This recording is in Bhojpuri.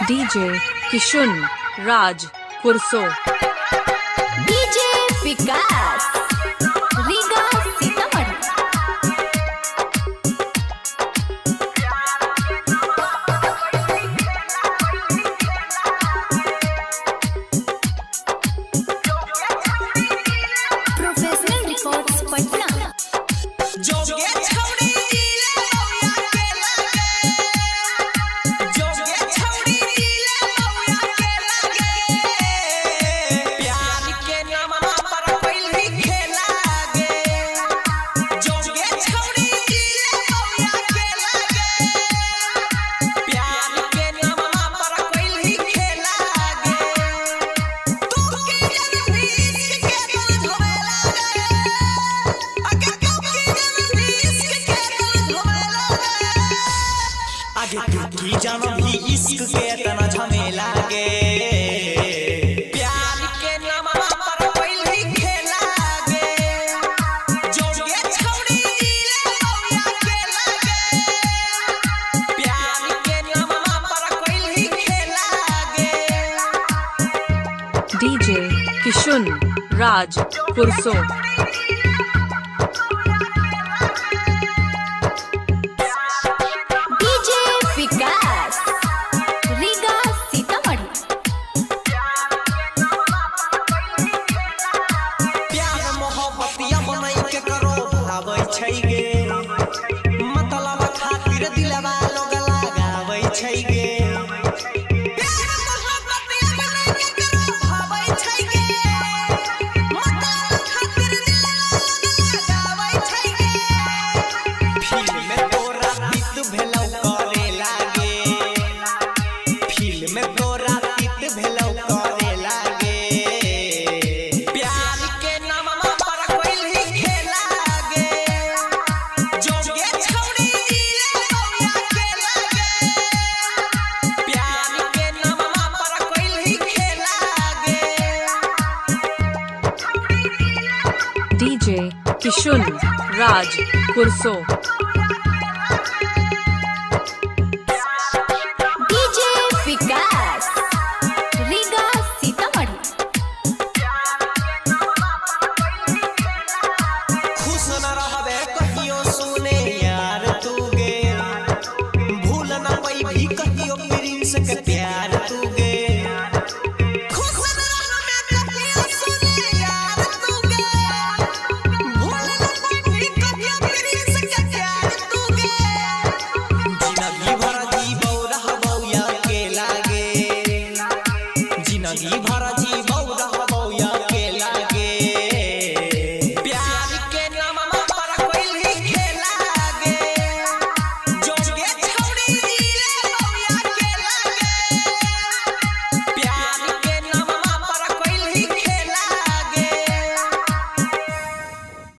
DJ Kishun Raj Kurso DJ Vikas Riga Sitamarhi Professional Records Patna की जानो भी इश्क के तना झमेला गे प्यार के नाम पर पहली खेला गे जोगे छौड़ी दिले लौया के लागे प्यार के नाम पर पहली खेला गे DJ Kishun Raj Kurso DJ Vikas Riga Sitamarhi प्यार मोहब्बतिया बनई के करो भावै छै गे मतलब खातिर दिलवा लोग लगावै छै गे प्यार मोहब्बतिया बनई के करो भावै छै गे मतलब खातिर दिलवा लोग लगावै छै गे फिल्म में तोरा तीत भेलौ करे लागे फिल्म में तोरा तीत भेलौ करे लागे प्यार के नाम पर कोई खेला गे जोगे छौड़ी दिले लौया के लागे प्यार के नाम पर कोई खेला गे DJ Kishun Raj Kurso DJ Vikas Riga Sitamarhi खुश न रहबे कहियो सुने यार तू गे भूल न पैभी कहियो प्रिंस के प्यार तू गे खुश न रहबे कहियो सुने यार तू गे भूल न पैभी कहियो प्रिंस के प्यार तू गे जिंदगी भर जीबौ रहबौ या के लागे जिंदगी भर